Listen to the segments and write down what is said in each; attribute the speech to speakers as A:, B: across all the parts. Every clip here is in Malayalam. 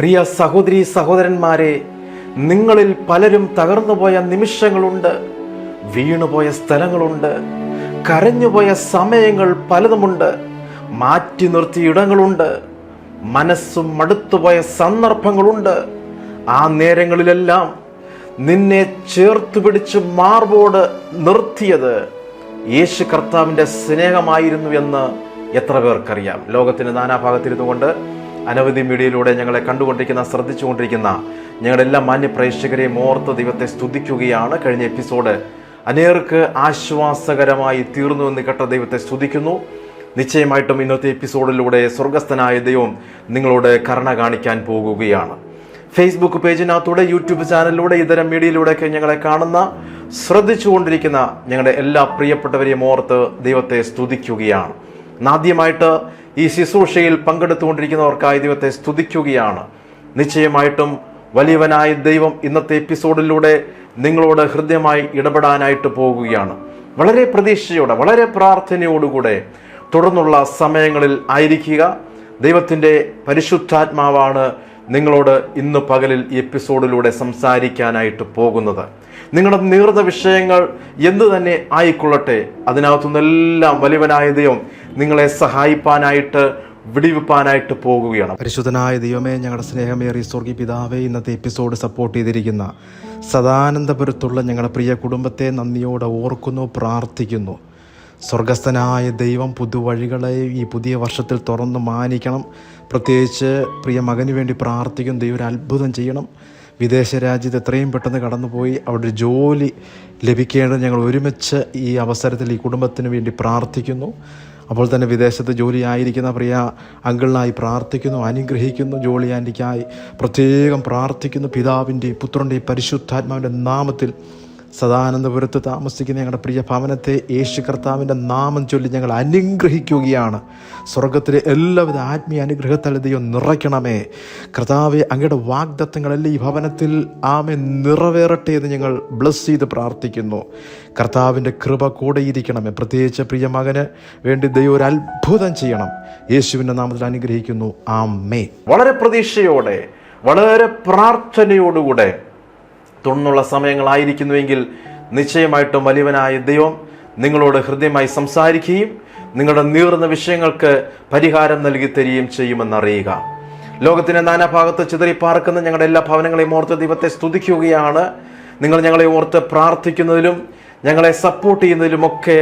A: പ്രിയ സഹോദരീ സഹോദരന്മാരെ, നിങ്ങളിൽ പലരും തകർന്നുപോയ നിമിഷങ്ങളുണ്ട്, വീണുപോയ സ്ഥലങ്ങളുണ്ട്, കരഞ്ഞുപോയ സമയങ്ങൾ പലതുമുണ്ട്, മാറ്റി നിർത്തിയ ഇടങ്ങളുണ്ട്, മനസ്സും മടുത്തുപോയ സന്ദർഭങ്ങളുണ്ട്. ആ നേരങ്ങളിലെല്ലാം നിന്നെ ചേർത്ത് പിടിച്ച് മാർബോട് നിർത്തിയത് യേശു കർത്താവിൻ്റെ സ്നേഹമായിരുന്നു എന്ന് എത്ര പേർക്കറിയാം? ലോകത്തിന് നാനാഭാഗത്തിരുന്നു കൊണ്ട് അനവധി മീഡിയയിലൂടെ ഞങ്ങളെ കണ്ടുകൊണ്ടിരിക്കുന്ന, ശ്രദ്ധിച്ചുകൊണ്ടിരിക്കുന്ന ഞങ്ങളുടെ എല്ലാ മാന്യ പ്രേക്ഷകരെയും ഓർത്ത് ദൈവത്തെ സ്തുതിക്കുകയാണ്. കഴിഞ്ഞ എപ്പിസോഡ് അനേർക്ക് ആശ്വാസകരമായി തീർന്നു എന്ന് കേട്ട ദൈവത്തെ സ്തുതിക്കുന്നു. നിശ്ചയമായിട്ടും ഇന്നത്തെ എപ്പിസോഡിലൂടെ സ്വർഗസ്ഥനായ ദൈവം നിങ്ങളോട് കരുണ കാണിക്കാൻ പോകുകയാണ്. ഫേസ്ബുക്ക് പേജിനകത്തൂടെ, യൂട്യൂബ് ചാനലിലൂടെ, ഇതര മീഡിയയിലൂടെയൊക്കെ ഞങ്ങളെ കാണുന്ന, ശ്രദ്ധിച്ചുകൊണ്ടിരിക്കുന്ന ഞങ്ങളുടെ എല്ലാ പ്രിയപ്പെട്ടവരെയും ഓർത്ത് ദൈവത്തെ സ്തുതിക്കുകയാണ്. ആദ്യമായിട്ട് ഈ ശുശ്രൂഷയിൽ പങ്കെടുത്തുകൊണ്ടിരിക്കുന്നവർക്കായി ദൈവത്തെ സ്തുതിക്കുകയാണ്. നിശ്ചയമായിട്ടും വലിയവനായ ദൈവം ഇന്നത്തെ എപ്പിസോഡിലൂടെ നിങ്ങളോട് ഹൃദ്യമായി ഇടപെടാനായിട്ട് പോകുകയാണ്. വളരെ പ്രതീക്ഷയോടെ, വളരെ പ്രാർത്ഥനയോടുകൂടെ തുടർന്നുള്ള സമയങ്ങളിൽ ആയിരിക്കുക. ദൈവത്തിൻ്റെ പരിശുദ്ധാത്മാവാണ് നിങ്ങളോട് ഇന്ന് പകലിൽ ഈ എപ്പിസോഡിലൂടെ സംസാരിക്കാനായിട്ട് പോകുന്നത്. നിങ്ങളുടെ നീർന്ന വിഷയങ്ങൾ എന്തു തന്നെ ആയിക്കൊള്ളട്ടെ, അതിനകത്തുനിന്നെല്ലാം വലിയവനായ ദൈവം നിങ്ങളെ സഹായിപ്പാനായിട്ട്, വിടിവിപ്പാനായിട്ട് പോകുകയാണ്. പരിശുദ്ധനായ ദൈവമേ, ഞങ്ങളുടെ സ്നേഹമേറിയ സ്വർഗീയ പിതാവേ, ഇന്നത്തെ എപ്പിസോഡ് സപ്പോർട്ട് ചെയ്തിരിക്കുന്ന സദാനന്ദപുരത്തുള്ള ഞങ്ങളുടെ പ്രിയ കുടുംബത്തെ നന്ദിയോടെ ഓർക്കുന്നു, പ്രാർത്ഥിക്കുന്നു. സ്വർഗസ്ഥനായ ദൈവം പുതുവഴികളെ ഈ പുതിയ വർഷത്തിൽ തുറന്ന് മാനിക്കണം. പ്രത്യേകിച്ച് പ്രിയ മകന് വേണ്ടി പ്രാർത്ഥിക്കും. ദൈവം ഒരു അത്ഭുതം ചെയ്യണം. വിദേശ രാജ്യത്ത് എത്രയും പെട്ടെന്ന് കടന്നുപോയി അവിടെ ഒരു ജോലി ലഭിക്കേണ്ടത് ഞങ്ങൾ ഒരുമിച്ച് ഈ അവസരത്തിൽ ഈ കുടുംബത്തിന് വേണ്ടി പ്രാർത്ഥിക്കുന്നു. അപ്പോൾ തന്നെ വിദേശത്ത് ജോലി ആയിരിക്കുന്ന പ്രിയ അങ്കിളിനായി പ്രാർത്ഥിക്കുന്നു, അനുഗ്രഹിക്കുന്നു. ജോലി ആൻറ്റിക്കായി പ്രത്യേകം പ്രാർത്ഥിക്കുന്നു. പിതാവിൻ്റെയും പുത്രൻ്റെയും പരിശുദ്ധാത്മാവിൻ്റെ നാമത്തിൽ സദാനന്ദപുരത്ത് താമസിക്കുന്ന ഞങ്ങളുടെ പ്രിയ ഭവനത്തെ യേശു കർത്താവിൻ്റെ നാമം ചൊല്ലി ഞങ്ങൾ അനുഗ്രഹിക്കുകയാണ്. സ്വർഗത്തിലെ എല്ലാവിധ ആത്മീയ അനുഗ്രഹത്താൽ ദൈവം നിറയ്ക്കണമേ. കർത്താവെ, അങ്ങയുടെ വാഗ്ദത്തങ്ങളെല്ലാം ഈ ഭവനത്തിൽ ആമേ നിറവേറട്ടെ എന്ന് ഞങ്ങൾ ബ്ലസ് ചെയ്ത് പ്രാർത്ഥിക്കുന്നു. കർത്താവിൻ്റെ കൃപ കൂടെയിരിക്കണമേ. പ്രത്യേകിച്ച് പ്രിയ മകന് വേണ്ടി ദൈവം ഒരു അത്ഭുതം ചെയ്യണം. യേശുവിൻ്റെ നാമത്തിൽ അനുഗ്രഹിക്കുന്നു. ആമേൻ. വളരെ പ്രതീക്ഷയോടെ, വളരെ പ്രാർത്ഥനയോടുകൂടെ തുടർന്നുള്ള സമയങ്ങളായിരിക്കുന്നുവെങ്കിൽ നിശ്ചയമായിട്ടും വലിയവനായ ദൈവം നിങ്ങളോട് ഹൃദ്യമായി സംസാരിക്കുകയും നിങ്ങളുടെ നീറുന്ന വിഷയങ്ങൾക്ക് പരിഹാരം നൽകി തരികയും ചെയ്യുമെന്നറിയുക. ലോകത്തിൻ്റെ നാനാഭാഗത്ത് ചിതറിപ്പാർക്കുന്ന ഞങ്ങളുടെ എല്ലാ ഭവനങ്ങളെയും ഓർത്ത് ദൈവത്തെ സ്തുതിക്കുകയാണ്. നിങ്ങൾ ഞങ്ങളെ ഓർത്ത് പ്രാർത്ഥിക്കുന്നതിലും ഞങ്ങളെ സപ്പോർട്ട് ചെയ്യുന്നതിലുമൊക്കെ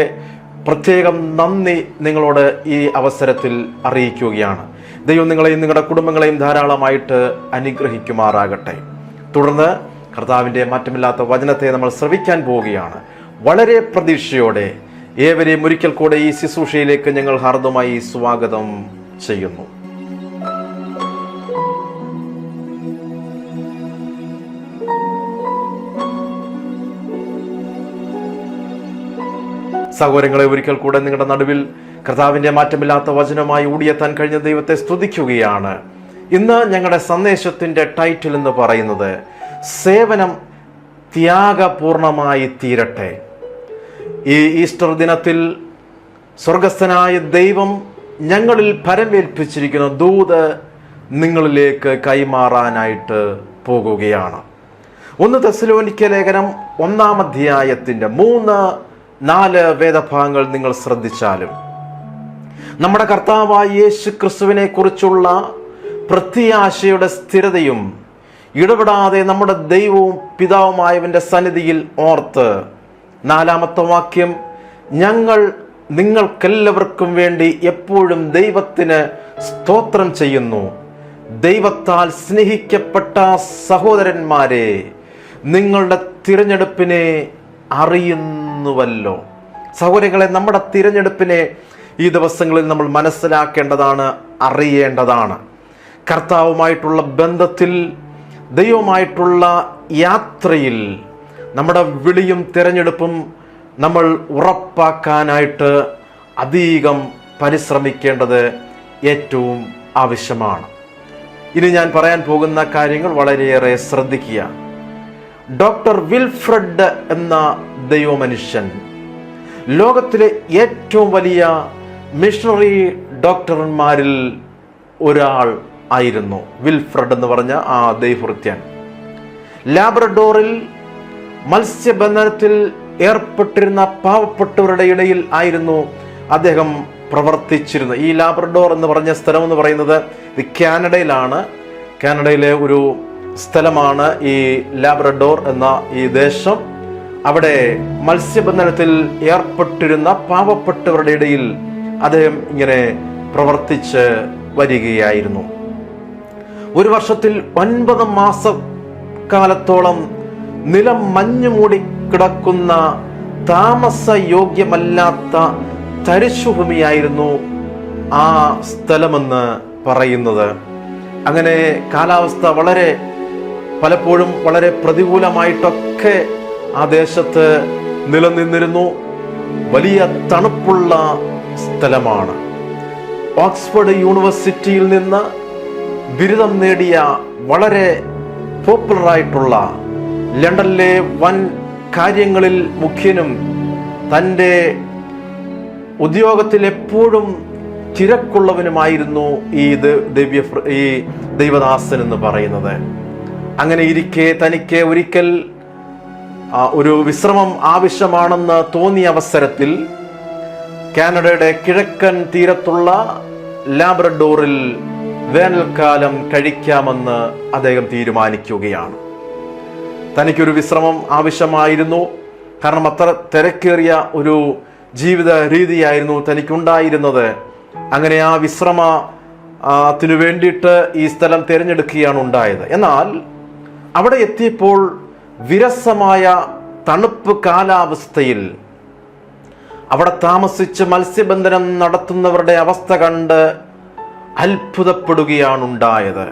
A: പ്രത്യേകം നന്ദി നിങ്ങളോട് ഈ അവസരത്തിൽ അറിയിക്കുകയാണ്. ദൈവം നിങ്ങളെയും നിങ്ങളുടെ കുടുംബങ്ങളെയും ധാരാളമായിട്ട് അനുഗ്രഹിക്കുമാറാകട്ടെ. തുടർന്ന് കർത്താവിൻ്റെ മാറ്റമില്ലാത്ത വചനത്തെ നമ്മൾ ശ്രവിക്കാൻ പോവുകയാണ്. വളരെ പ്രതീക്ഷയോടെ ഏവരെയും ഒരിക്കൽ കൂടെ ഈ ശുശ്രൂഷയിലേക്ക് ഞങ്ങൾ ഹാർദമായി സ്വാഗതം ചെയ്യുന്നു. സഹോദരങ്ങളെ, ഒരിക്കൽ കൂടെ നിങ്ങളുടെ നടുവിൽ കർത്താവിൻ്റെ മാറ്റമില്ലാത്ത വചനമായി ഓടിയെത്താൻ കഴിഞ്ഞ ദൈവത്തെ സ്തുതിക്കുകയാണ്. ഇന്ന് ഞങ്ങളുടെ സന്ദേശത്തിൻ്റെ ടൈറ്റിൽ എന്ന് പറയുന്നത് സേവനം ത്യാഗപൂർണമായി തീരട്ടെ. ഈ ഈസ്റ്റർ ദിനത്തിൽ സ്വർഗസ്ഥനായ ദൈവം ഞങ്ങളിൽ പരമേൽപ്പിച്ചിരിക്കുന്ന ദൂത് നിങ്ങളിലേക്ക് കൈമാറാനായിട്ട് പോകുകയാണ്. 1 തെസ്സലോനിക്യ ലേഖനം 1-ാം അധ്യായത്തിൻ്റെ 3-4 വേദഭാഗങ്ങൾ നിങ്ങൾ ശ്രദ്ധിച്ചാലും നമ്മുടെ കർത്താവായ യേശു ക്രിസ്തുവിനെ കുറിച്ചുള്ള പ്രത്യാശയുടെ സ്ഥിരതയും ഇടപെടാതെ നമ്മുടെ ദൈവവും പിതാവുമായവൻ്റെ സന്നിധിയിൽ ഓർത്ത് 4-ാമത്തെ വാക്യം, ഞങ്ങൾ നിങ്ങൾക്കെല്ലാവർക്കും വേണ്ടി എപ്പോഴും ദൈവത്തിന് സ്തോത്രം ചെയ്യുന്നു. ദൈവത്താൽ സ്നേഹിക്കപ്പെട്ട സഹോദരന്മാരെ, നിങ്ങളുടെ തിരഞ്ഞെടുപ്പിനെ അറിയുന്നുവല്ലോ. സഹോദരങ്ങളെ, നമ്മുടെ തിരഞ്ഞെടുപ്പിനെ ഈ ദിവസങ്ങളിൽ നമ്മൾ മനസ്സിലാക്കേണ്ടതാണ്, അറിയേണ്ടതാണ്. കർത്താവുമായിട്ടുള്ള ബന്ധത്തിൽ, ദൈവമായിട്ടുള്ള യാത്രയിൽ നമ്മുടെ വിളിയും തിരഞ്ഞെടുപ്പും നമ്മൾ ഉറപ്പാക്കാനായിട്ട് അധികം പരിശ്രമിക്കേണ്ടത് ഏറ്റവും ആവശ്യമാണ്. ഇനി ഞാൻ പറയാൻ പോകുന്ന കാര്യങ്ങൾ വളരെയേറെ ശ്രദ്ധിക്കുക. ഡോക്ടർ വിൽഫ്രഡ് എന്ന ദൈവമനുഷ്യൻ ലോകത്തിലെ ഏറ്റവും വലിയ മിഷണറി ഡോക്ടർമാരിൽ ഒരാൾ ആയിരുന്നു വിൽഫ്രഡ് എന്ന് പറഞ്ഞ ആ ദൈവഭൃത്യൻ. ലാബ്രഡോറിൽ മത്സ്യബന്ധനത്തിൽ ഏർപ്പെട്ടിരുന്ന പാവപ്പെട്ടവരുടെ ഇടയിൽ ആയിരുന്നു അദ്ദേഹം പ്രവർത്തിച്ചിരുന്നത്. ഈ ലാബ്രഡോർ എന്ന് പറഞ്ഞ സ്ഥലം എന്ന് പറയുന്നത് ഇത് കാനഡയിലാണ്. കാനഡയിലെ ഒരു സ്ഥലമാണ് ഈ ലാബ്രഡോർ എന്ന ഈ ദേശം. അവിടെ മത്സ്യബന്ധനത്തിൽ ഏർപ്പെട്ടിരുന്ന പാവപ്പെട്ടവരുടെ ഇടയിൽ അദ്ദേഹം ഇങ്ങനെ പ്രവർത്തിച്ച് വരികയായിരുന്നു. ഒരു വർഷത്തിൽ 9 മാസക്കാലത്തോളം നിലം മഞ്ഞു മൂടി കിടക്കുന്ന താമസയോഗ്യമല്ലാത്ത തരിശുഭൂമിയായിരുന്നു ആ സ്ഥലമെന്ന് പറയുന്നത്. അങ്ങനെ കാലാവസ്ഥ പലപ്പോഴും വളരെ പ്രതികൂലമായിട്ടൊക്കെ ആ ദേശത്ത് നിലനിന്നിരുന്നു. വലിയ തണുപ്പുള്ള സ്ഥലമാണ്. ഓക്സ്ഫോർഡ് യൂണിവേഴ്സിറ്റിയിൽ നിന്ന് ബിരുദം നേടിയ വളരെ പോപ്പുലറായിട്ടുള്ള ലണ്ടനിലെ വൻ കാര്യങ്ങളിൽ മുഖ്യനും തൻ്റെ ഉദ്യോഗത്തിൽ എപ്പോഴും തിരക്കുള്ളവനുമായിരുന്നു ഈ ദൈവദാസൻ എന്ന് പറയുന്നത്. അങ്ങനെ ഇരിക്കെ തനിക്ക് ഒരിക്കൽ ഒരു വിശ്രമം ആവശ്യമാണെന്ന് തോന്നിയ അവസരത്തിൽ കാനഡയുടെ കിഴക്കൻ തീരത്തുള്ള ലാബ്രഡോറിൽ വേനൽക്കാലം കഴിക്കാമെന്ന് അദ്ദേഹം തീരുമാനിക്കുകയാണ്. തനിക്കൊരു വിശ്രമം ആവശ്യമായിരുന്നു. കാരണം അത്ര തിരക്കേറിയ ഒരു ജീവിത രീതിയായിരുന്നു തനിക്കുണ്ടായിരുന്നത്. അങ്ങനെ ആ വിശ്രമത്തിനു വേണ്ടിയിട്ട് ഈ സ്ഥലം തിരഞ്ഞെടുക്കുകയാണ് ഉണ്ടായത്. എന്നാൽ അവിടെ എത്തിയപ്പോൾ വിരസമായ തണുപ്പ് കാലാവസ്ഥയിൽ അവിടെ താമസിച്ച് മത്സ്യബന്ധനം നടത്തുന്നവരുടെ അവസ്ഥ കണ്ട് അത്ഭുതപ്പെടുകയാണ് ഉണ്ടായത്.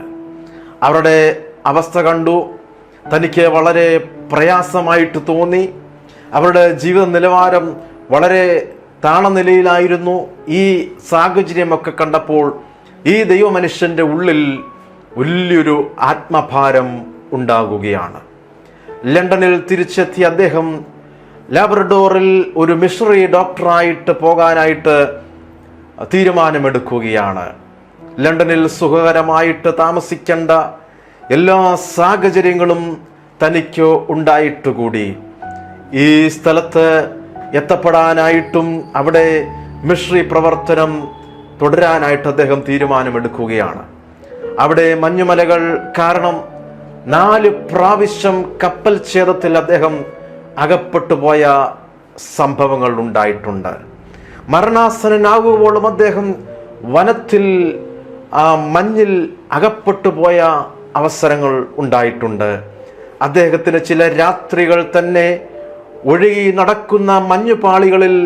A: അവരുടെ അവസ്ഥ കണ്ടു തനിക്ക് വളരെ പ്രയാസമായിട്ട് തോന്നി. അവരുടെ ജീവിത നിലവാരം വളരെ താണനിലയിലായിരുന്നു. ഈ സാഹചര്യമൊക്കെ കണ്ടപ്പോൾ ഈ ദൈവമനുഷ്യൻ്റെ ഉള്ളിൽ വലിയൊരു ആത്മഭാരം ഉണ്ടാകുകയാണ്. ലണ്ടനിൽ തിരിച്ചെത്തിയ അദ്ദേഹം ലാബ്രഡോറിൽ ഒരു മിഷണറി ഡോക്ടറായിട്ട് പോകാനായിട്ട് തീരുമാനമെടുക്കുകയാണ്. ലണ്ടനിൽ സുഖകരമായിട്ട് താമസിക്കേണ്ട എല്ലാ സാഹചര്യങ്ങളും തനിക്ക് ഉണ്ടായിട്ടുകൂടി ഈ സ്ഥലത്ത് എത്തപ്പെടാനായിട്ടും അവിടെ മിഷണറി പ്രവർത്തനം തുടരാനായിട്ട് അദ്ദേഹം തീരുമാനമെടുക്കുകയാണ്. അവിടെ മഞ്ഞുമലകൾ കാരണം 4 പ്രാവശ്യം കപ്പൽ ഛേദത്തിൽ അദ്ദേഹം അകപ്പെട്ടുപോയ സംഭവങ്ങൾ ഉണ്ടായിട്ടുണ്ട്. മരണാസന്നനാകുമ്പോഴും അദ്ദേഹം വനത്തിൽ മഞ്ഞിൽ അകപ്പെട്ടുപോയ അവസരങ്ങൾ ഉണ്ടായിട്ടുണ്ട്. അദ്ദേഹത്തിന് ചില രാത്രികൾ തന്നെ ഒഴുകി നടക്കുന്ന മഞ്ഞുപാളികളിൽ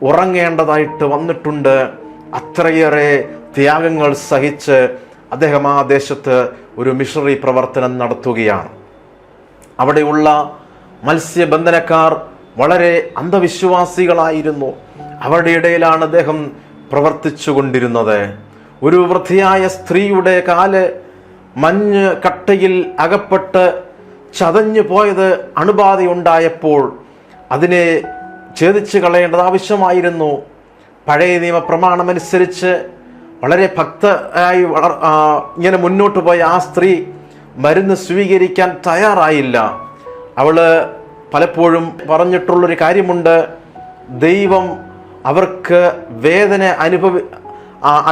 A: ഉറങ്ങേണ്ടതായിട്ട് വന്നിട്ടുണ്ട്. അത്രയേറെ ത്യാഗങ്ങൾ സഹിച്ച് അദ്ദേഹം ആ ദേശത്ത് ഒരു മിഷണറി പ്രവർത്തനം നടത്തുകയാണ്. അവിടെയുള്ള മത്സ്യബന്ധനക്കാർ വളരെ അന്ധവിശ്വാസികളായിരുന്നു. അവരുടെ ഇടയിലാണ് അദ്ദേഹം പ്രവർത്തിച്ചു കൊണ്ടിരുന്നത്. ഒരു വൃദ്ധയായ സ്ത്രീയുടെ കാല് മഞ്ഞ് കട്ടയിൽ അകപ്പെട്ട് ചതഞ്ഞു പോയത് അണുബാധയുണ്ടായപ്പോൾ അതിനെ ഛേദിച്ച് കളയേണ്ടത് ആവശ്യമായിരുന്നു. പഴയ നിയമ പ്രമാണമനുസരിച്ച് വളരെ ഭക്തയായി ഇങ്ങനെ മുന്നോട്ട് പോയ ആ സ്ത്രീ മരുന്ന് സ്വീകരിക്കാൻ തയ്യാറായില്ല. അവള് പലപ്പോഴും പറഞ്ഞിട്ടുള്ളൊരു കാര്യമുണ്ട്, ദൈവം അവർക്ക് വേദന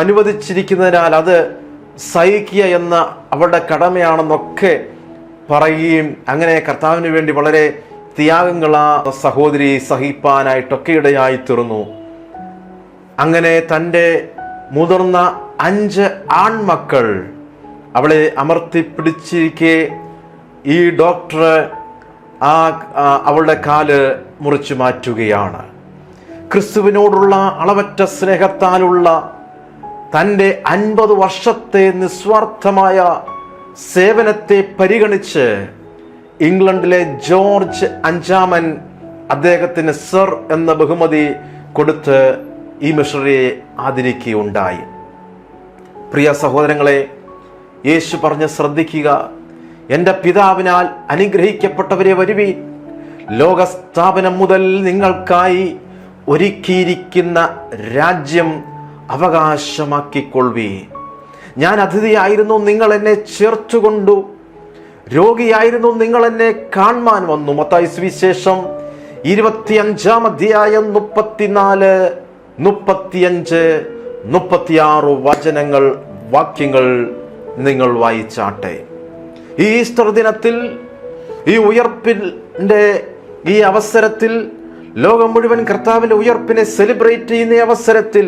A: അനുവദിച്ചിരിക്കുന്നതിനാൽ അത് സഹിക്കുക എന്ന അവളുടെ കടമയാണെന്നൊക്കെ പറയുകയും അങ്ങനെ കർത്താവിന് വേണ്ടി വളരെ ത്യാഗങ്ങൾ ആ സഹോദരി സഹിപ്പാനായിട്ടൊക്കെ ഇടയായി തീർന്നു. അങ്ങനെ തൻ്റെ മുതിർന്ന 5 ആൺമക്കൾ അവളെ അമർത്തിപ്പിടിച്ചിരിക്കെ ഈ ഡോക്ടർ അവളുടെ കാല് മുറിച്ചു മാറ്റുകയാണ്. ക്രിസ്തുവിനോടുള്ള അളവറ്റ സ്നേഹത്താലുള്ള തൻ്റെ 50 വർഷത്തെ നിസ്വാർത്ഥമായ സേവനത്തെ പരിഗണിച്ച് ഇംഗ്ലണ്ടിലെ ജോർജ് 5 അദ്ദേഹത്തിന് സർ എന്ന ബഹുമതി കൊടുത്ത് ഈ മിഷണറിയെ ആദരിക്കുകയുണ്ടായി. പ്രിയ സഹോദരങ്ങളെ, യേശു പറഞ്ഞ് ശ്രദ്ധിക്കുക, എൻ്റെ പിതാവിനാൽ അനുഗ്രഹിക്കപ്പെട്ടവരെ വരുവീൻ, ലോകസ്ഥാപനം മുതൽ നിങ്ങൾക്കായി ഒരുക്കിയിരിക്കുന്ന രാജ്യം അവകാശമാക്കിക്കൊള്ളുവീൻ. ഞാൻ അതിഥിയായിരുന്നു, നിങ്ങൾ എന്നെ ചേർത്തുകൊണ്ടു. രോഗിയായിരുന്നു, നിങ്ങൾ എന്നെ കാണുവാൻ വന്നു. മത്തായി സുവിശേഷം 25-ാം അധ്യായം 34, 35, 36 വാക്യങ്ങൾ നിങ്ങൾ വായിച്ചാട്ടെ. ഈ ഈസ്റ്റർ ദിനത്തിൽ, ഈ ഉയർപ്പിന്റെ ഈ അവസരത്തിൽ, ലോകം മുഴുവൻ കർത്താവിന്റെ ഉയർപ്പിനെ സെലിബ്രേറ്റ് ചെയ്യുന്ന അവസരത്തിൽ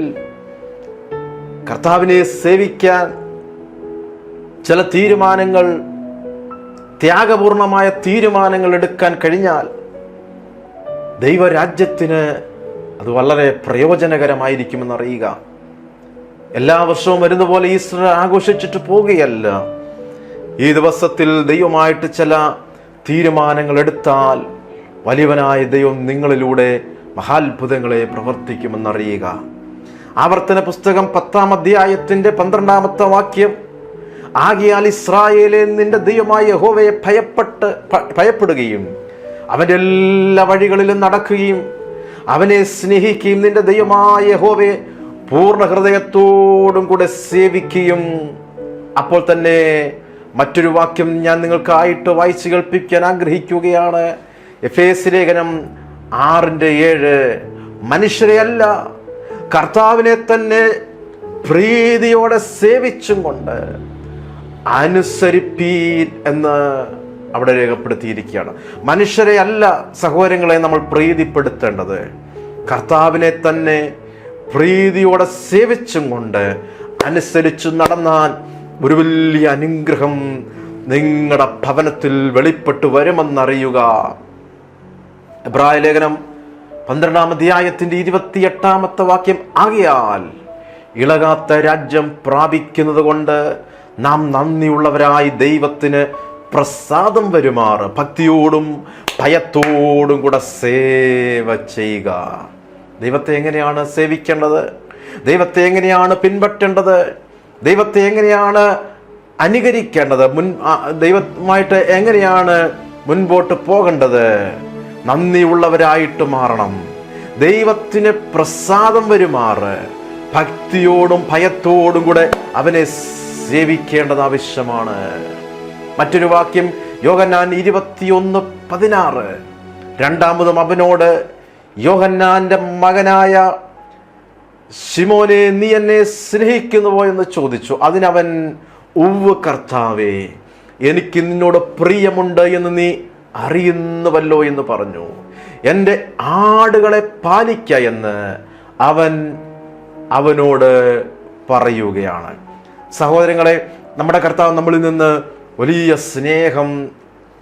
A: കർത്താവിനെ സേവിക്കാൻ ചില തീരുമാനങ്ങൾ, ത്യാഗപൂർണമായ തീരുമാനങ്ങൾ എടുക്കാൻ കഴിഞ്ഞാൽ ദൈവരാജ്യത്തിന് അത് വളരെ പ്രയോജനകരമായിരിക്കുമെന്ന് അറിയുക. എല്ലാ വർഷവും വരുന്ന പോലെ ഈസ്റ്റർ ആഘോഷിച്ചിട്ട് പോവുകയല്ല. ഈ ദിവസത്തിൽ ദൈവമായിട്ട് ചില തീരുമാനങ്ങൾ എടുത്താൽ വലിയവനായ ദൈവം നിങ്ങളിലൂടെ മഹാത്ഭുതങ്ങളെ പ്രവർത്തിക്കുമെന്നറിയുക. ആവർത്തന പുസ്തകം 10-ാം അധ്യായത്തിന്റെ 12-ാമത്തെ വാക്യം, ആകയാൽ ഇസ്രായേലേ, നിന്റെ ദൈവമായ യഹോവയെ ഭയപ്പെടുകയും അവന്റെ എല്ലാ വഴികളിലും നടക്കുകയും അവനെ സ്നേഹിക്കുകയും നിന്റെ ദൈവമായ യഹോവയെ പൂർണ്ണ ഹൃദയത്തോടും കൂടെ സേവിക്കുകയും. അപ്പോൾ തന്നെ മറ്റൊരു വാക്യം ഞാൻ നിങ്ങൾക്കായിട്ട് വായിച്ചു കേൾപ്പിക്കാൻ ആഗ്രഹിക്കുകയാണ്. എഫേസ്യ ലേഖനം 6:7, മനുഷ്യരെ അല്ല കർത്താവിനെ തന്നെ പ്രീതിയോടെ സേവിച്ചും കൊണ്ട് അനുസരിപ്പീൻ എന്ന് അവിടെ രേഖപ്പെടുത്തിയിരിക്കുകയാണ്. മനുഷ്യരെ അല്ല സഹോദരങ്ങളെ നമ്മൾ പ്രീതിപ്പെടുത്തേണ്ടത്, കർത്താവിനെ തന്നെ പ്രീതിയോടെ സേവിച്ചും കൊണ്ട് അനുസരിച്ചു നടന്നാൽ ഒരു വലിയ അനുഗ്രഹം നിങ്ങളുടെ ഭവനത്തിൽ വെളിപ്പെട്ടു വരുമെന്നറിയുക. എബ്രായ ലേഖനം 12-ാം അധ്യായത്തിന്റെ 28-ാമത്തെ വാക്യം, ആകയാൽ ഇളകാത്ത രാജ്യം പ്രാപിക്കുന്നത് കൊണ്ട് നാം നന്ദിയുള്ളവരായി ദൈവത്തിന് പ്രസാദം വരുമാറ് ഭക്തിയോടും ഭയത്തോടും കൂടെ സേവ ചെയ്യുക. ദൈവത്തെ എങ്ങനെയാണ് സേവിക്കേണ്ടത്? ദൈവത്തെ എങ്ങനെയാണ് പിൻപറ്റേണ്ടത്? ദൈവത്തെ എങ്ങനെയാണ് അനുകരിക്കേണ്ടത്? ദൈവമായിട്ട് എങ്ങനെയാണ് മുൻപോട്ട് പോകേണ്ടത്? നന്ദിയുള്ളവരായിട്ട് മാറണം. ദൈവത്തിന് പ്രസാദം വരുമാറ് ഭക്തിയോടും ഭയത്തോടും കൂടെ അവനെ സേവിക്കേണ്ടത് ആവശ്യമാണ്. മറ്റൊരു വാക്യം യോഹന്നാൻ 21:16, രണ്ടാമതും അവനോട്, യോഹന്നാന്റെ മകനായ ശിമോനെ, നീ എന്നെ സ്നേഹിക്കുന്നുവോ എന്ന് ചോദിച്ചു. അതിനവൻ, ഉവ്വ് കർത്താവേ, എനിക്ക് നിന്നോട് പ്രിയമുണ്ട് എന്ന് നീ അറിയുന്നുവല്ലോ എന്ന് പറഞ്ഞു. എൻ്റെ ആടുകളെ പാലിക്ക എന്ന് അവൻ അവനോട് പറയുകയാണ്. സഹോദരങ്ങളെ, നമ്മുടെ കർത്താവ് നമ്മളിൽ നിന്ന് വലിയ സ്നേഹം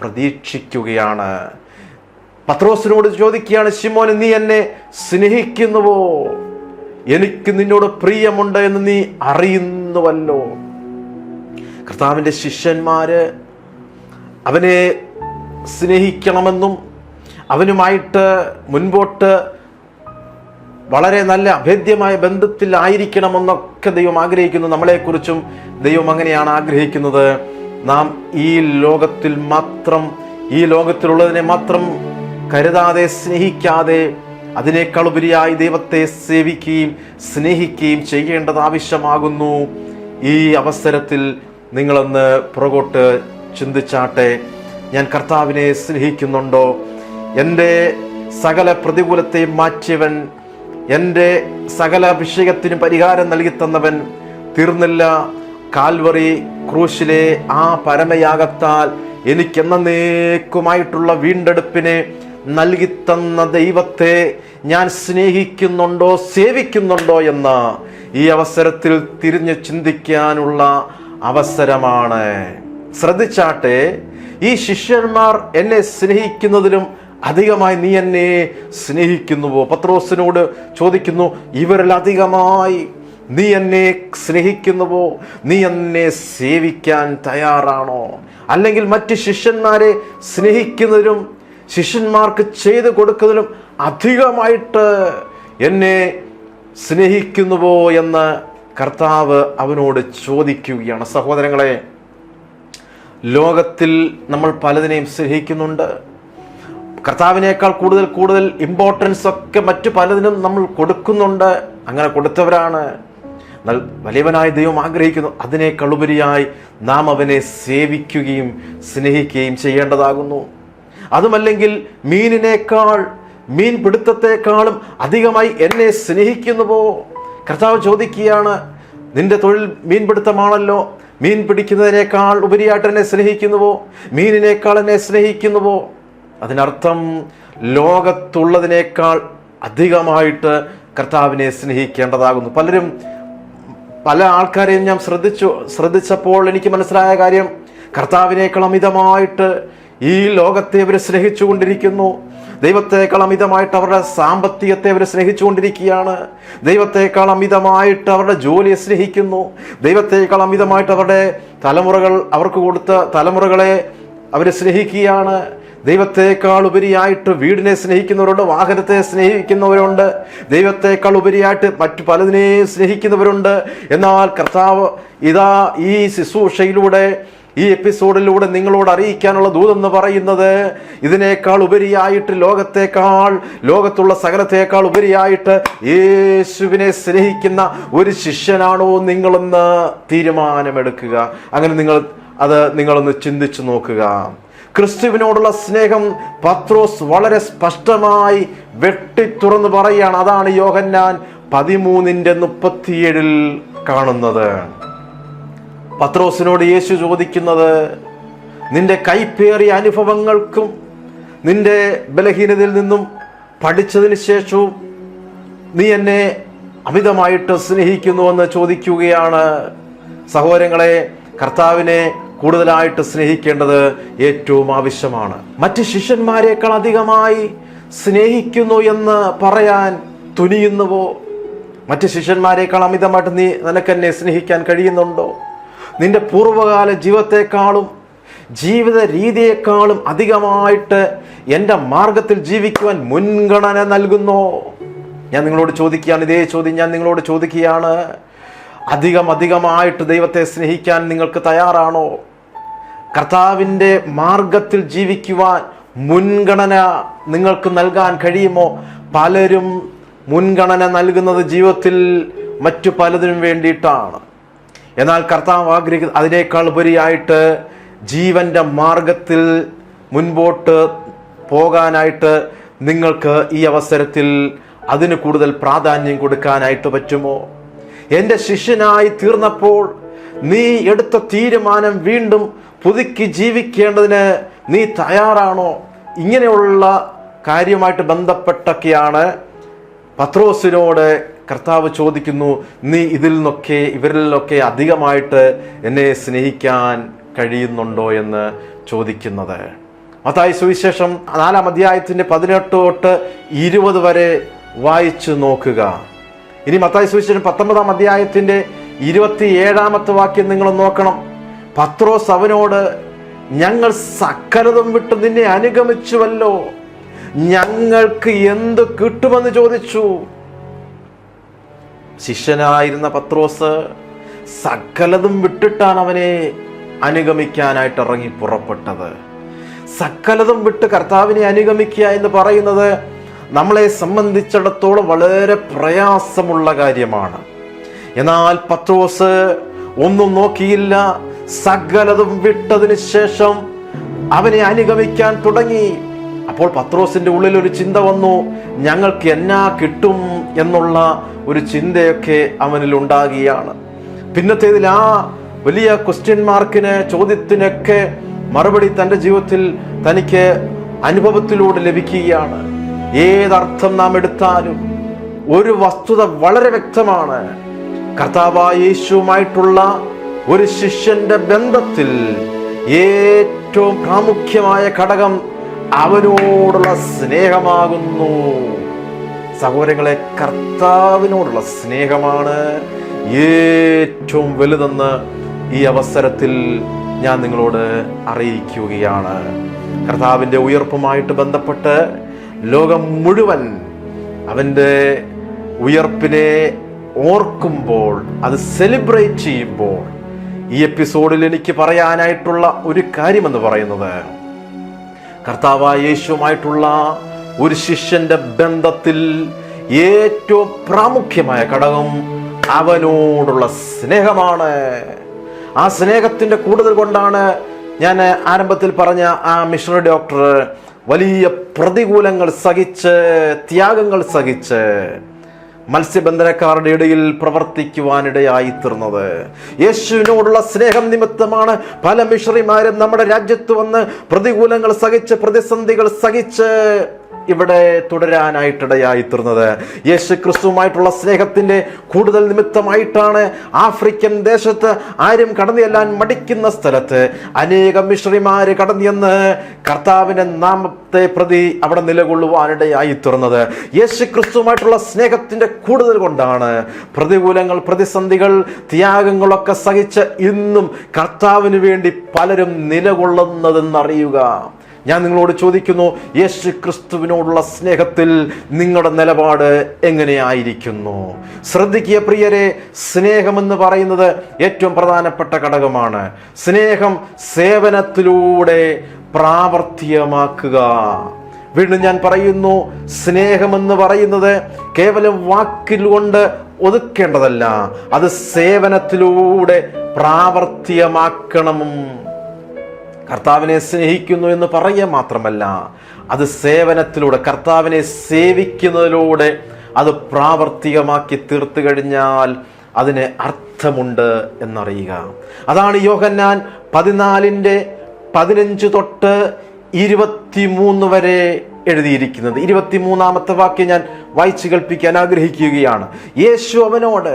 A: പ്രതീക്ഷിക്കുകയാണ്. പത്രോസിനോട് ചോദിക്കുകയാണ്, ശിമോനെ, നീ എന്നെ സ്നേഹിക്കുന്നുവോ? എനിക്ക് നിന്നോട് പ്രിയമുണ്ട് എന്ന് നീ അറിയുന്നുവല്ലോ. കർത്താവിൻ്റെ ശിഷ്യന്മാര് അവനെ സ്നേഹിക്കണമെന്നും അവനുമായിട്ട് മുൻപോട്ട് വളരെ നല്ല അഭേദ്യമായ ബന്ധത്തിൽ ആയിരിക്കണമെന്നൊക്കെ ദൈവം ആഗ്രഹിക്കുന്നു. നമ്മളെക്കുറിച്ചും ദൈവം അങ്ങനെയാണ് ആഗ്രഹിക്കുന്നത്. നാം ഈ ലോകത്തിലുള്ളതിനെ മാത്രം കരുതാതെ, സ്നേഹിക്കാതെ, അതിനേക്കാൾ ഉപരിയായി ദൈവത്തെ സേവിക്കുകയും സ്നേഹിക്കുകയും ചെയ്യേണ്ടത് ആവശ്യമാകുന്നു. ഈ അവസരത്തിൽ നിങ്ങളൊന്ന് പുറകോട്ട് ചിന്തിച്ചാട്ടെ. ഞാൻ കർത്താവിനെ സ്നേഹിക്കുന്നുണ്ടോ? എൻ്റെ സകല പ്രതികൂലത്തെയും മാറ്റിയവൻ, എൻ്റെ സകല വിഷയത്തിനും പരിഹാരം നൽകി തന്നവൻ തീർന്നില്ല. കാൽവറി ക്രൂശിലെ ആ പരമയാഗത്താൽ എനിക്കെന്നേക്കുമായിട്ടുള്ള വീണ്ടെടുപ്പിനെ നൽകി തന്ന ദൈവത്തെ ഞാൻ സ്നേഹിക്കുന്നുണ്ടോ, സേവിക്കുന്നുണ്ടോ എന്ന ഈ അവസരത്തിൽ തിരിഞ്ഞ് ചിന്തിക്കാനുള്ള അവസരമാണ്. ശ്രദ്ധിച്ചാട്ടെ, ഈ ശിഷ്യന്മാർ എന്നെ സ്നേഹിക്കുന്നതിലും അധികമായി നീ എന്നെ സ്നേഹിക്കുന്നുവോ? പത്രോസിനോട് ചോദിക്കുന്നു, ഇവരിൽ അധികമായി നീ എന്നെ സ്നേഹിക്കുന്നുവോ? നീ എന്നെ സേവിക്കാൻ തയ്യാറാണോ? അല്ലെങ്കിൽ മറ്റ് ശിഷ്യന്മാരെ സ്നേഹിക്കുന്നതിലും ശിഷ്യന്മാർക്ക് ചെയ്തു കൊടുക്കുന്നതിലും അധികമായിട്ട് എന്നെ സ്നേഹിക്കുന്നുവോ എന്ന് കർത്താവ് അവനോട് ചോദിക്കുകയാണ്. സഹോദരങ്ങളെ, ലോകത്തിൽ നമ്മൾ പലതിനെയും സ്നേഹിക്കുന്നുണ്ട്. കർത്താവിനേക്കാൾ കൂടുതൽ ഇമ്പോർട്ടൻസ് ഒക്കെ മറ്റു പലതിനും നമ്മൾ കൊടുക്കുന്നുണ്ട്. അങ്ങനെ കൊടുത്തവരാണ്. വലിയവനായ ദൈവം ആഗ്രഹിക്കുന്നു. അതിനേക്കാൾ ഉപരിയായി നാം അവനെ സേവിക്കുകയും സ്നേഹിക്കുകയും ചെയ്യേണ്ടതാകുന്നു. അതുമല്ലെങ്കിൽ മീൻ പിടുത്തത്തെക്കാളും അധികമായി എന്നെ സ്നേഹിക്കുന്നുവോ? കർത്താവ് ചോദിക്കുകയാണ്, നിന്റെ തൊഴിൽ മീൻപിടുത്തമാണല്ലോ, മീൻ പിടിക്കുന്നതിനേക്കാൾ ഉപരിയായിട്ട് എന്നെ സ്നേഹിക്കുന്നുവോ? മീനിനേക്കാൾ എന്നെ സ്നേഹിക്കുന്നുവോ? അതിനർത്ഥം ലോകത്തുള്ളതിനേക്കാൾ അധികമായിട്ട് കർത്താവിനെ സ്നേഹിക്കേണ്ടതാകുന്നു. പല ആൾക്കാരെയും ഞാൻ ശ്രദ്ധിച്ചപ്പോൾ എനിക്ക് മനസ്സിലായ കാര്യം, കർത്താവിനേക്കാൾ അമിതമായിട്ട് ഈ ലോകത്തെ അവർ സ്നേഹിച്ചുകൊണ്ടിരിക്കുന്നു. ദൈവത്തെക്കാൾ അമിതമായിട്ട് അവരുടെ സാമ്പത്തികത്തെ അവർ സ്നേഹിച്ചുകൊണ്ടിരിക്കുകയാണ്. ദൈവത്തെക്കാൾ അമിതമായിട്ട് അവരുടെ ജോലിയെ സ്നേഹിക്കുന്നു. ദൈവത്തെക്കാൾ അമിതമായിട്ട് അവരുടെ അവർക്ക് കൊടുത്ത തലമുറകളെ അവർ സ്നേഹിക്കുകയാണ്. ദൈവത്തെക്കാൾ ഉപരിയായിട്ട് വീടിനെ സ്നേഹിക്കുന്നവരുണ്ട്, വാഹനത്തെ സ്നേഹിക്കുന്നവരുണ്ട്, ദൈവത്തെക്കാൾ ഉപരിയായിട്ട് മറ്റു പലതിനെയും സ്നേഹിക്കുന്നവരുണ്ട്. എന്നാൽ കർത്താവ് ഇതാ ഈ ശുശ്രൂഷയിലൂടെ, ഈ എപ്പിസോഡിലൂടെ നിങ്ങളോട് അറിയിക്കാനുള്ള ദൂതെന്ന് പറയുന്നത്, ഇതിനേക്കാൾ ഉപരിയായിട്ട് ലോകത്തുള്ള സകലത്തേക്കാൾ ഉപരിയായിട്ട് യേശുവിനെ സ്നേഹിക്കുന്ന ഒരു ശിഷ്യനാണോ നിങ്ങളെന്ന് തീരുമാനമെടുക്കുക. അങ്ങനെ നിങ്ങളൊന്ന് ചിന്തിച്ചു നോക്കുക. ക്രിസ്തുവിനോടുള്ള സ്നേഹം പത്രോസ് വളരെ സ്പഷ്ടമായി വെട്ടിത്തുറന്ന് പറയുകയാണ്. അതാണ് യോഹന്നാൻ 13:37 കാണുന്നത്. പത്രോസിനോട് യേശു ചോദിക്കുന്നത്, നിന്റെ കൈപ്പേറിയ അനുഭവങ്ങൾക്കും നിന്റെ ബലഹീനതയിൽ നിന്നും പഠിച്ചതിന് ശേഷവും നീ എന്നെ അമിതമായിട്ട് സ്നേഹിക്കുന്നുവെന്ന് ചോദിക്കുകയാണ്. സഹോദരങ്ങളെ, കർത്താവിനെ കൂടുതലായിട്ട് സ്നേഹിക്കേണ്ടത് ഏറ്റവും ആവശ്യമാണ്. മറ്റ് ശിഷ്യന്മാരെക്കാൾ അധികമായി സ്നേഹിക്കുന്നു എന്ന് പറയാൻ തുനിയുന്നുവോ? മറ്റ് ശിഷ്യന്മാരെക്കാൾ അമിതമായിട്ട് നിനക്കെന്നെ സ്നേഹിക്കാൻ കഴിയുന്നുണ്ടോ? നിന്റെ പൂർവ്വകാല ജീവിതത്തെക്കാളും ജീവിത രീതിയെക്കാളും അധികമായിട്ട് എൻ്റെ മാർഗത്തിൽ ജീവിക്കുവാൻ മുൻഗണന നൽകുന്നോ? ഞാൻ നിങ്ങളോട് ചോദിക്കുകയാണ്, ഇതേ ചോദ്യം ഞാൻ നിങ്ങളോട് ചോദിക്കുകയാണ്. അധികമായിട്ട് ദൈവത്തെ സ്നേഹിക്കാൻ നിങ്ങൾക്ക് തയ്യാറാണോ? കർത്താവിൻ്റെ മാർഗത്തിൽ ജീവിക്കുവാൻ മുൻഗണന നിങ്ങൾക്ക് നൽകാൻ കഴിയുമോ? പലരും മുൻഗണന നൽകുന്നത് ജീവിതത്തിൽ മറ്റു പലതിനും വേണ്ടിയിട്ടാണ്. എന്നാൽ കർത്താവ് ആഗ്രഹിക്കുന്നത് അതിനേക്കാൾ ഉപരിയായിട്ട് ജീവന്റെ മാർഗത്തിൽ മുൻപോട്ട് പോകാനായിട്ട് നിങ്ങൾക്ക് ഈ അവസരത്തിൽ അതിന് കൂടുതൽ പ്രാധാന്യം കൊടുക്കാനായിട്ട് പറ്റുമോ? എൻ്റെ ശിഷ്യനായി തീർന്നപ്പോൾ നീ എടുത്ത തീരുമാനം വീണ്ടും പുതുക്കി ജീവിക്കേണ്ടതിന് നീ തയ്യാറാണോ? ഇങ്ങനെയുള്ള കാര്യമായിട്ട് ബന്ധപ്പെട്ടൊക്കെയാണ് പത്രോസിനോട് കർത്താവ് ചോദിക്കുന്നു, നീ ഇവരിൽ നിന്നൊക്കെ അധികമായിട്ട് എന്നെ സ്നേഹിക്കാൻ കഴിയുന്നുണ്ടോ എന്ന് ചോദിക്കുന്നത്. മത്തായി സുവിശേഷം 4-ാം അധ്യായത്തിന്റെ 18 തൊട്ട് 20 വരെ വായിച്ചു നോക്കുക. ഇനി മത്തായി സുവിശേഷം 19-ാം അധ്യായത്തിന്റെ 27-ാമത്തെ വാക്യം നിങ്ങൾ നോക്കണം. പത്രോസ് അവനോട്, ഞങ്ങൾ സകലതും വിട്ട് നിന്നെ അനുഗമിച്ചുവല്ലോ, ഞങ്ങൾക്ക് എന്ത് കിട്ടുമെന്ന് ചോദിച്ചു. ശിഷ്യനായിരുന്ന പത്രോസ് സകലതും വിട്ടിട്ടാണ് അവനെ അനുഗമിക്കാനായിട്ട് ഇറങ്ങി പുറപ്പെട്ടത്. സകലതും വിട്ട് കർത്താവിനെ അനുഗമിക്കുക എന്ന് പറയുന്നത് നമ്മളെ സംബന്ധിച്ചിടത്തോളം വളരെ പ്രയാസമുള്ള കാര്യമാണ്. എന്നാൽ പത്രോസ് ഒന്നും നോക്കിയില്ല. സകലതും വിട്ടതിന് ശേഷം അവനെ അനുഗമിക്കാൻ തുടങ്ങി. അപ്പോൾ പത്രോസിന്റെ ഉള്ളിൽ ഒരു ചിന്ത വന്നു, ഞങ്ങൾക്ക് എന്നാ കിട്ടും എന്നുള്ള ഒരു ചിന്തയൊക്കെ അവനിൽ ഉണ്ടാകുകയാണ്. പിന്നത്തേതിൽ ആ വലിയ ക്വസ്റ്റ്യൻ മാർക്കിന്, ചോദ്യത്തിനൊക്കെ മറുപടി തൻ്റെ ജീവിതത്തിൽ തനിക്ക് അനുഭവത്തിലൂടെ ലഭിക്കുകയാണ്. ഏതർത്ഥം നാം എടുത്താലും ഒരു വസ്തുത വളരെ വ്യക്തമാണ്. കർത്താവായ യേശുവുമായിട്ടുള്ള ഒരു ശിഷ്യന്റെ ബന്ധത്തിൽ ഏറ്റവും പ്രാമുഖ്യമായ ഘടകം അവനോടുള്ള സ്നേഹമാകുന്നു. സഹോദരങ്ങളെ, കർത്താവിനോടുള്ള സ്നേഹമാണ് ഏറ്റവും വലുതെന്ന് ഈ അവസരത്തിൽ ഞാൻ നിങ്ങളോട് അറിയിക്കുകയാണ്. കർത്താവിൻ്റെ ഉയർപ്പുമായിട്ട് ബന്ധപ്പെട്ട് ലോകം മുഴുവൻ അവൻ്റെ ഉയർപ്പിനെ ഓർക്കുമ്പോൾ, അത് സെലിബ്രേറ്റ് ചെയ്യുമ്പോൾ, ഈ എപ്പിസോഡിൽ എനിക്ക് പറയാനായിട്ടുള്ള ഒരു കാര്യമെന്ന് പറയുന്നത്, കർത്താവായ യേശുവുമായിട്ടുള്ള ഒരു ശിഷ്യന്റെ ബന്ധത്തിൽ ഏറ്റവും പ്രാമുഖ്യമായ ഘടകം അവനോടുള്ള സ്നേഹമാണ്. ആ സ്നേഹത്തിന്റെ കൂടുതൽ കൊണ്ടാണ് ഞാൻ ആരംഭത്തിൽ പറഞ്ഞ ആ മിഷണറി ഡോക്ടർ വലിയ പ്രതികൂലങ്ങൾ സഹിച്ച്, ത്യാഗങ്ങൾ സഹിച്ച് മത്സ്യബന്ധനക്കാരുടെ ഇടയിൽ പ്രവർത്തിക്കുവാനിടയായി തീർന്നത്. യേശുവിനോടുള്ള സ്നേഹം നിമിത്തമാണ് പല മിഷണറിമാരും നമ്മുടെ രാജ്യത്ത് വന്ന് പ്രതികൂലങ്ങൾ സഹിച്ച്, പ്രതിസന്ധികൾ സഹിച്ച് ഇവിടെ തുടരാനായിട്ടിടയായി തീർന്നത്. യേശു ക്രിസ്തുവുമായിട്ടുള്ള സ്നേഹത്തിന്റെ കൂടുതൽ നിമിത്തമായിട്ടാണ് ആഫ്രിക്കൻ ദേശത്ത് ആരും കടന്നു ചെല്ലാൻ മടിക്കുന്ന സ്ഥലത്ത് അനേകം മിഷണറിമാര് കടന്നു ചെന്ന് കർത്താവിന്റെ നാമത്തെ പ്രതി അവിടെ നിലകൊള്ളുവാനിടയായി തീർന്നത്. യേശു ക്രിസ്തുവുമായിട്ടുള്ള സ്നേഹത്തിന്റെ കൂടുതൽ കൊണ്ടാണ് പ്രതികൂലങ്ങൾ, പ്രതിസന്ധികൾ, ത്യാഗങ്ങളൊക്കെ സഹിച്ച് ഇന്നും കർത്താവിന് വേണ്ടി പലരും നിലകൊള്ളുന്നതെന്നറിയുക. ഞാൻ നിങ്ങളോട് ചോദിക്കുന്നു, യേശു ക്രിസ്തുവിനോടുള്ള സ്നേഹത്തിൽ നിങ്ങളുടെ നിലപാട് എങ്ങനെയായിരിക്കുന്നു? ശ്രദ്ധിക്കുക പ്രിയരെ, സ്നേഹമെന്ന് പറയുന്നത് ഏറ്റവും പ്രധാനപ്പെട്ട ഘടകമാണ്. സ്നേഹം സേവനത്തിലൂടെ പ്രാവർത്തികമാക്കുക. വീണ്ടും ഞാൻ പറയുന്നു, സ്നേഹമെന്ന് പറയുന്നത് കേവലം വാക്കിലുകൊണ്ട് ഒതുക്കേണ്ടതല്ല, അത് സേവനത്തിലൂടെ പ്രാവർത്തികമാക്കണം. കർത്താവിനെ സ്നേഹിക്കുന്നു എന്ന് പറയുക മാത്രമല്ല, അത് സേവനത്തിലൂടെ, കർത്താവിനെ സേവിക്കുന്നതിലൂടെ അത് പ്രാവർത്തികമാക്കി തീർത്തു കഴിഞ്ഞാൽ അതിന് അർത്ഥമുണ്ട് എന്നറിയുക. അതാണ് യോഹന്നാൻ 14:15 തൊട്ട് 23 വരെ എഴുതിയിരിക്കുന്നത്. 23-ാമത്തെ വാക്യം ഞാൻ വായിച്ചു കേൾപ്പിക്കാൻ ആഗ്രഹിക്കുകയാണ്. യേശു അവനോട്,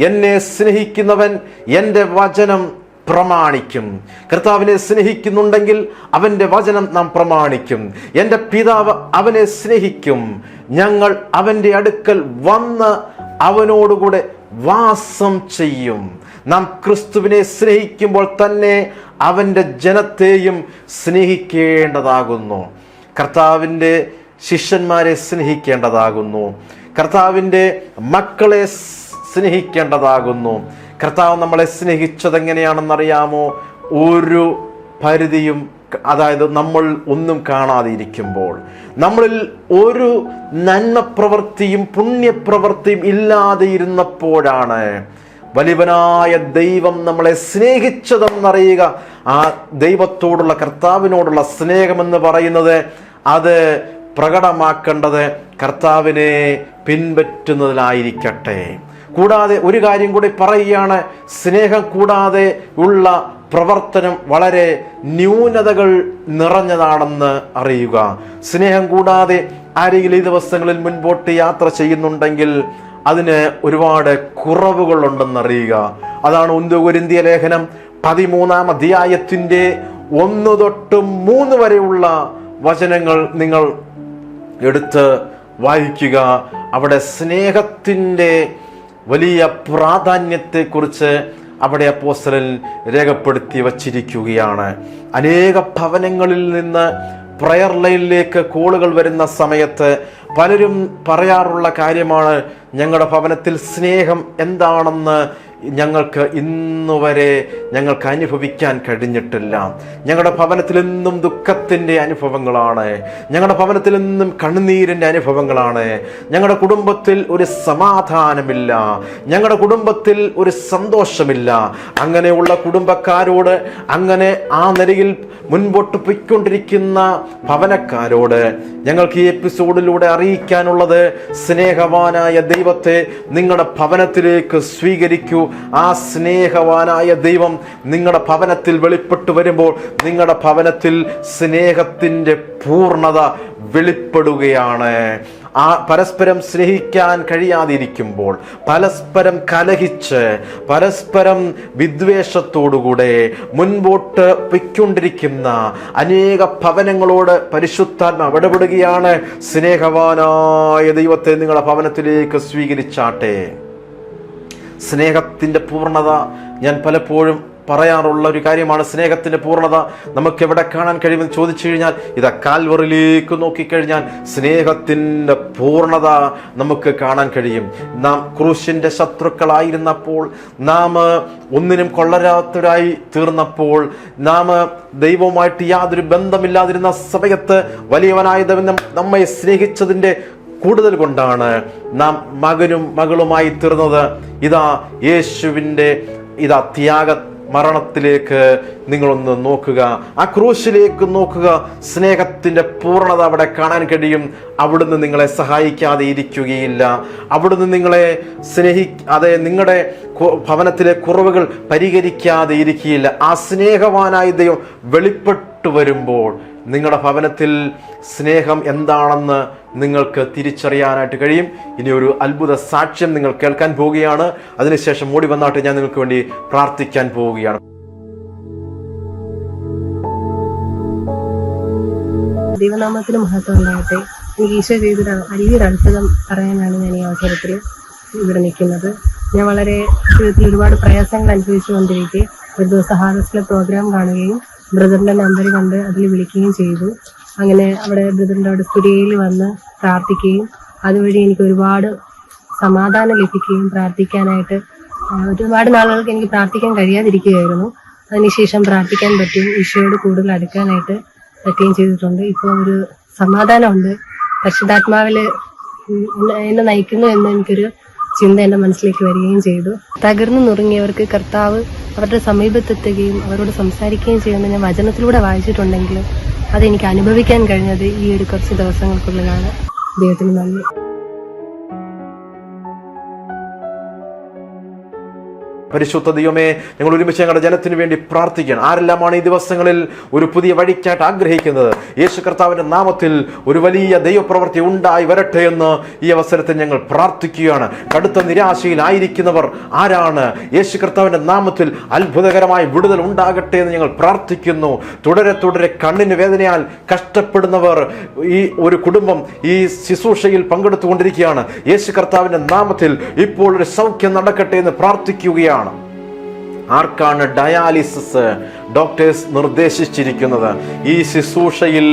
A: എന്നെ സ്നേഹിക്കുന്നവൻ എൻ്റെ വചനം പ്രമാണിക്കും. കർത്താവിനെ സ്നേഹിക്കുന്നുണ്ടെങ്കിൽ അവന്റെ വചനം നാം പ്രമാണിക്കും. എൻ്റെ പിതാവ് അവനെ സ്നേഹിക്കും, ഞങ്ങൾ അവന്റെ അടുക്കൽ വന്ന് അവനോടുകൂടെ വാസം ചെയ്യും. നാം ക്രിസ്തുവിനെ സ്നേഹിക്കുമ്പോൾ തന്നെ അവന്റെ ജനത്തെയും സ്നേഹിക്കേണ്ടതാകുന്നു. കർത്താവിൻ്റെ ശിഷ്യന്മാരെ സ്നേഹിക്കേണ്ടതാകുന്നു. കർത്താവിൻ്റെ മക്കളെ സ്നേഹിക്കേണ്ടതാകുന്നു. കർത്താവ് നമ്മളെ സ്നേഹിച്ചത് എങ്ങനെയാണെന്നറിയാമോ? ഒരു പരിധിയും, അതായത് നമ്മൾ ഒന്നും കാണാതെ ഇരിക്കുമ്പോൾ, നമ്മളിൽ ഒരു നന്മപ്രവൃത്തിയും പുണ്യപ്രവൃത്തിയും ഇല്ലാതെ ഇരുന്നപ്പോഴാണ് വലിയവനായ ദൈവം നമ്മളെ സ്നേഹിച്ചതെന്നറിയുക. ആ ദൈവത്തോടുള്ള, കർത്താവിനോടുള്ള സ്നേഹമെന്ന് പറയുന്നത് അത് പ്രകടമാക്കേണ്ടത് കർത്താവിനെ പിൻപറ്റുന്നതിലായിരിക്കട്ടെ. കൂടാതെ ഒരു കാര്യം കൂടി പറയുകയാണ്, സ്നേഹം കൂടാതെ ഉള്ള പ്രവർത്തനം വളരെ ന്യൂനതകൾ നിറഞ്ഞതാണെന്ന് അറിയുക. സ്നേഹം കൂടാതെ ആരെങ്കിലും ഈ ദിവസങ്ങളിൽ മുൻപോട്ട് യാത്ര ചെയ്യുന്നുണ്ടെങ്കിൽ അതിന് ഒരുപാട് കുറവുകളുണ്ടെന്നറിയുക. അതാണ് 1 കൊരിന്ത്യർ ലേഖനം 13-ാം അധ്യായത്തിൻ്റെ 1 തൊട്ട് 3 വരെയുള്ള വചനങ്ങൾ നിങ്ങൾ എടുത്ത് വായിക്കുക. അവിടെ സ്നേഹത്തിൻ്റെ വലിയ പ്രാധാന്യത്തെക്കുറിച്ച് അവിടെ അപ്പോസ്തലൻ രേഖപ്പെടുത്തി വച്ചിരിക്കുകയാണ്. അനേക ഭവനങ്ങളിൽ നിന്ന് പ്രയർ ലൈനിലേക്ക് കോളുകൾ വരുന്ന സമയത്ത് പലരും പറയാറുള്ള കാര്യമാണ്, ഞങ്ങളുടെ ഭവനത്തിൽ സ്നേഹം എന്താണെന്ന് ഞങ്ങൾക്ക് ഇന്നുവരെ ഞങ്ങൾക്ക് അനുഭവിക്കാൻ കഴിഞ്ഞിട്ടില്ല. ഞങ്ങളുടെ ഭവനത്തിൽ എന്നും ദുഃഖത്തിൻ്റെ അനുഭവങ്ങളാണ്. ഞങ്ങളുടെ ഭവനത്തിൽ എന്നും കണ്ണുനീരിൻ്റെ അനുഭവങ്ങളാണ്. ഞങ്ങളുടെ കുടുംബത്തിൽ ഒരു സമാധാനമില്ല. ഞങ്ങളുടെ കുടുംബത്തിൽ ഒരു സന്തോഷമില്ല. അങ്ങനെയുള്ള കുടുംബക്കാരോട്, അങ്ങനെ ആ നിലയിൽ മുൻപോട്ട് പോയിക്കൊണ്ടിരിക്കുന്ന ഭവനക്കാരോട് ഞങ്ങൾക്ക് ഈ എപ്പിസോഡിലൂടെ അറിയിക്കാനുള്ളത്, സ്നേഹവാനായ ദൈവത്തെ നിങ്ങളുടെ ഭവനത്തിലേക്ക് സ്വീകരിക്കൂ. ആ സ്നേഹവാനായ ദൈവം നിങ്ങളുടെ ഭവനത്തിൽ വെളിപ്പെട്ടു വരുമ്പോൾ നിങ്ങളുടെ ഭവനത്തിൽ സ്നേഹത്തിൻ്റെ പൂർണ്ണത വെളിപ്പെടുകയാണ്. ആ പരസ്പരം സ്നേഹിക്കാൻ കഴിയാതിരിക്കുമ്പോൾ, പരസ്പരം കലഹിച്ച്, പരസ്പരം വിദ്വേഷത്തോടുകൂടെ മുൻപോട്ട് പൊയ്ക്കൊണ്ടിരിക്കുന്ന അനേക ഭവനങ്ങളോട് പരിശുദ്ധാത്മാവ് ഇടപെടുകയാണ്. സ്നേഹവാനായ ദൈവത്തെ നിങ്ങളുടെ ഭവനത്തിലേക്ക് സ്വീകരിച്ചാട്ടെ. സ്നേഹത്തിൻ്റെ പൂർണ്ണത ഞാൻ പലപ്പോഴും പറയാറുള്ള ഒരു കാര്യമാണ്. സ്നേഹത്തിൻ്റെ പൂർണ്ണത നമുക്ക് എവിടെ കാണാൻ കഴിയുമെന്ന് ചോദിച്ചു കഴിഞ്ഞാൽ, ഇതാ കാൽവറിയിലേക്ക് നോക്കിക്കഴിഞ്ഞാൽ സ്നേഹത്തിൻ്റെ പൂർണ്ണത നമുക്ക് കാണാൻ കഴിയും. നാം ക്രൂശിൻ്റെ ശത്രുക്കളായിരുന്നപ്പോൾ, നാം ഒന്നിനും കൊള്ളരാത്തവരായി തീർന്നപ്പോൾ, നാം ദൈവവുമായിട്ട് യാതൊരു ബന്ധമില്ലാതിരുന്ന സമയത്ത് വലിയവനായ ദൈവം നമ്മെ സ്നേഹിച്ചതിൻ്റെ കൂടുതൽ കൊണ്ടാണ് നാം മകനും മകളുമായി തീർന്നത്. യേശുവിൻ്റെ ത്യാഗ മരണത്തിലേക്ക് നിങ്ങളൊന്ന് നോക്കുക, ആ ക്രൂശിലേക്ക് നോക്കുക. സ്നേഹത്തിൻ്റെ പൂർണ്ണത അവിടെ കാണാൻ കഴിയും. അവിടുന്ന് നിങ്ങളെ സഹായിക്കാതെ ഇരിക്കുകയില്ല. അവിടുന്ന് നിങ്ങളെ നിങ്ങളുടെ ഭവനത്തിലെ കുറവുകൾ പരിഹരിക്കാതെ ഇരിക്കുകയില്ല. ആ സ്നേഹവാനായ ദൈവം വെളിപ്പെട്ടു വരുമ്പോൾ നിങ്ങളുടെ ഭവനത്തിൽ സ്നേഹം എന്താണെന്ന് നിങ്ങൾക്ക് തിരിച്ചറിയാനായിട്ട് കഴിയും. ഇനി ഒരു അത്ഭുത സാക്ഷ്യം നിങ്ങൾ കേൾക്കാൻ പോവുകയാണ്. അതിനുശേഷം ഓടി വന്നാട്ട് ഞാൻ നിങ്ങൾക്ക് വേണ്ടി പ്രാർത്ഥിക്കാൻ പോവുകയാണ്.
B: ദൈവനാമത്തിന് മഹത്വം ഉണ്ടാകട്ടെ. എനിക്ക് ഈശോ ചെയ്തൊരു വലിയൊരു അത്ഭുതം പറയാനാണ് ഞാൻ ഈ അവസരത്തിൽ ഇവിടെ നിൽക്കുന്നത്. ഞാൻ വളരെ ജീവിതത്തിൽ ഒരുപാട് പ്രയാസങ്ങൾ അനുഭവിച്ചുകൊണ്ടിരിക്കെ ഒരു ദിവസം ഹാർവസ്റ്റിലെ പ്രോഗ്രാം കാണുകയും ബ്രദറിന്റെ നമ്പർ കണ്ട് അതിൽ വിളിക്കുകയും ചെയ്തു. അങ്ങനെ അവിടെ ബ്രദറിന്റെ അവിടെ സ്റ്റുഡിയോയിൽ വന്ന് പ്രാർത്ഥിക്കുകയും അതുവഴി എനിക്ക് ഒരുപാട് സമാധാനം ലഭിക്കുകയും പ്രാർത്ഥിക്കാനായിട്ട് ഒരുപാട് നാളുകൾക്ക് എനിക്ക് പ്രാർത്ഥിക്കാൻ കഴിയാതിരിക്കുകയായിരുന്നു. അതിനുശേഷം പ്രാർത്ഥിക്കാൻ പറ്റുകയും ഈശോയോട് കൂടുതൽ അടുക്കാനായിട്ട് പറ്റുകയും ചെയ്തിട്ടുണ്ട്. ഇപ്പോൾ ഒരു സമാധാനമുണ്ട്. പരിശുദ്ധാത്മാവിൽ എന്നെ നയിക്കുന്നു എന്ന് എനിക്കൊരു ചിന്ത എൻ്റെ മനസ്സിലേക്ക് വരികയും ചെയ്തു. തകർന്നു നുറുങ്ങിയവർക്ക് കർത്താവ് അവരുടെ സമീപത്തെത്തുകയും അവരോട് സംസാരിക്കുകയും ചെയ്യുമെന്ന് ഞാൻ വചനത്തിലൂടെ വായിച്ചിട്ടുണ്ടെങ്കിലും അതെനിക്ക് അനുഭവിക്കാൻ കഴിഞ്ഞത് ഈ ഒരു കുറച്ച് ദിവസങ്ങൾക്കുള്ളിലാണ്. ദൈവത്തിന് നന്ദി.
A: പരിശുദ്ധ ദൈവമേ, ഞങ്ങൾ ഒരുമിച്ച് ഞങ്ങളുടെ ജനത്തിന് വേണ്ടി പ്രാർത്ഥിക്കണം. ആരെല്ലാമാണ് ഈ ദിവസങ്ങളിൽ ഒരു പുതിയ വഴിക്കായിട്ട് ആഗ്രഹിക്കുന്നത്, യേശു കർത്താവിന്റെ നാമത്തിൽ ഒരു വലിയ ദൈവപ്രവൃത്തി ഉണ്ടായി വരട്ടെ എന്ന് ഈ അവസരത്തിൽ ഞങ്ങൾ പ്രാർത്ഥിക്കുകയാണ്. കടുത്ത നിരാശയിലായിരിക്കുന്നവർ ആരാണ്? യേശു കർത്താവിന്റെ നാമത്തിൽ അത്ഭുതകരമായ വിടുതൽ ഉണ്ടാകട്ടെ എന്ന് ഞങ്ങൾ പ്രാർത്ഥിക്കുന്നു. തുടരെ കണ്ണിന് വേദനയാൽ കഷ്ടപ്പെടുന്നവർ, ഈ ഒരു കുടുംബം ഈ ശുശ്രൂഷയിൽ പങ്കെടുത്തുകൊണ്ടിരിക്കുകയാണ്. യേശു കർത്താവിന്റെ നാമത്തിൽ ഇപ്പോൾ ഒരു സൗഖ്യം നടക്കട്ടെ എന്ന് പ്രാർത്ഥിക്കുകയാണ്. ആർക്കാണ് ഡയാലിസിസ് ഡോക്ടേഴ്സ് നിർദ്ദേശിച്ചിരിക്കുന്നത്? ഈ ശുശ്രൂഷയിൽ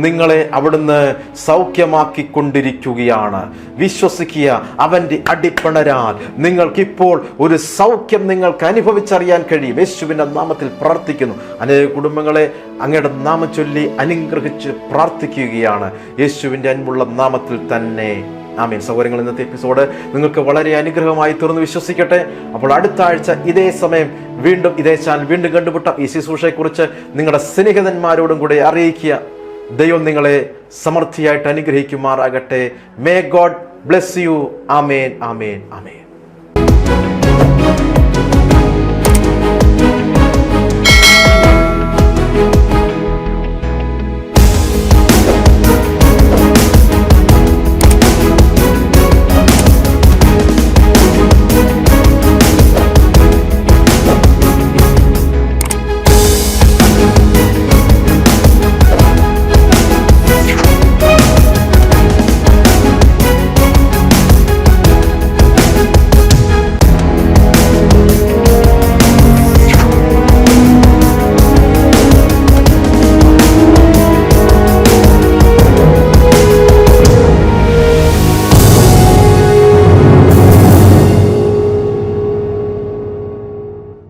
A: നിങ്ങളെ അവിടുന്ന് സൗഖ്യമാക്കിക്കൊണ്ടിരിക്കുകയാണ്. വിശ്വസിക്കുക, അവൻ്റെ അടിപ്പണരാൽ നിങ്ങൾക്കിപ്പോൾ ഒരു സൗഖ്യം നിങ്ങൾക്ക് അനുഭവിച്ചറിയാൻ കഴിയും. യേശുവിൻ്റെ നാമത്തിൽ പ്രാർത്ഥിക്കുന്നു. അനേക കുടുംബങ്ങളെ അങ്ങയുടെ നാമം ചൊല്ലി അനുഗ്രഹിച്ച് പ്രാർത്ഥിക്കുകയാണ്. യേശുവിൻ്റെ അൻപുള്ള നാമത്തിൽ തന്നെ ആമേൻ. സഹോദരങ്ങൾ, ഇന്നത്തെ എപ്പിസോഡ് നിങ്ങൾക്ക് വളരെ അനുഗ്രഹമായി തീർന്ന് വിശ്വസിക്കട്ടെ. അപ്പോൾ അടുത്ത ആഴ്ച ഇതേ സമയം വീണ്ടും ഇതേ ചാനൽ വീണ്ടും കണ്ടുമുട്ടാം. ഈ ശുശ്രൂഷയെക്കുറിച്ച് നിങ്ങളുടെ സ്നേഹിതന്മാരോടും കൂടെ അറിയിക്കുക. ദൈവം നിങ്ങളെ സമൃദ്ധിയായിട്ട് അനുഗ്രഹിക്കുമാറാകട്ടെ. May God bless you. Amen, amen, amen.